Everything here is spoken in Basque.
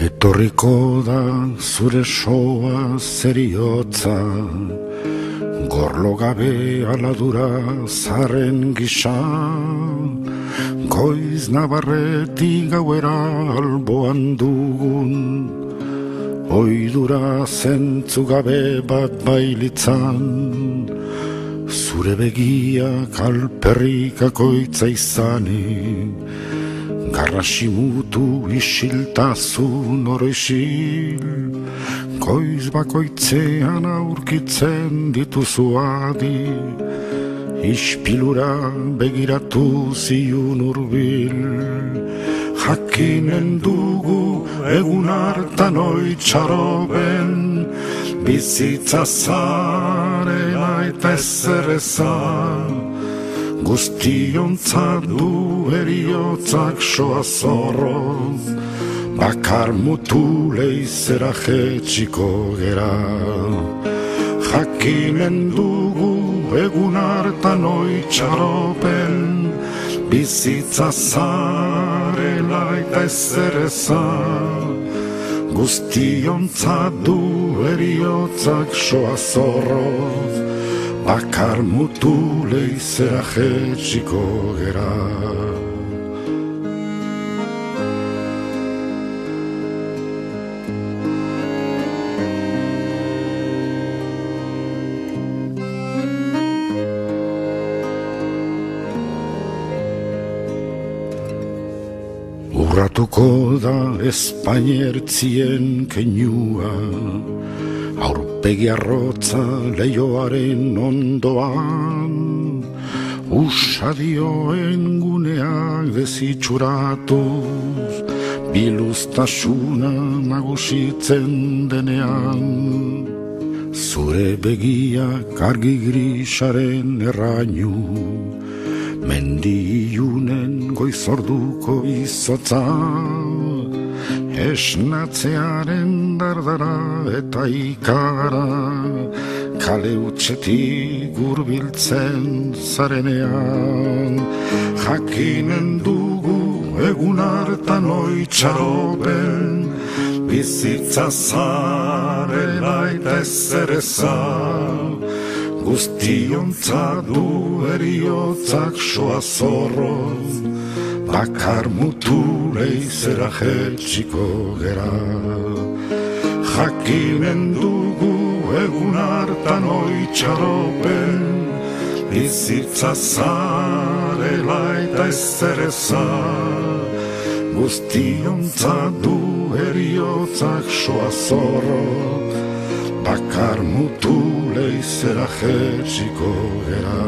Etorriko da zure soa zeriotza, gorlo gabe aladura zaren gisa, goiz nabarretik gauera alboan dugun, oidura zentzu gabe bat bailitzan, zure begiak alperrikakoitza izanik, garrasi mutu isiltasun oroisil, goiz bakoitzean aurkitzen dituzu adi, ispilura begiratu ziun urbil, jakinen dugu egun hartan oitxaroben, bizitza zarela eta ezerezan, guztiontzat du eriotzak soa zorroz, bakar mutu leizera jetxiko gera. Jakinen dugu egun hartan oitxaropen, bizitza zarela eta ezerezan, guztiontzat du eriotzak soa zorroz, bakar mutu leizera jetxiko gera. Urratuko da Espainiertzien keinua, aurpegi arrotza leioaren ondoan, usadioen guneak desitxuratuz, biluztasuna nagusitzen denean, zure begiak argi grisaren errainu, mendi ilunen goizorduko izotza, esnatzearen dardara eta ikara, kale utxetik hurbiltzen zarenean, jakinen dugu egun hartan oitxaropen, bizitza zarela eta ezerezan, guztiontzat du eriotzak soa zorroz, bakar mutu leizera jetxiko gera. Jakinen dugu egun hartan oitxaropen, bizitza zarela eta ezerezan, guztiontzat du eriotzak soa zorroz, bakar mutu leizera jetxiko gera.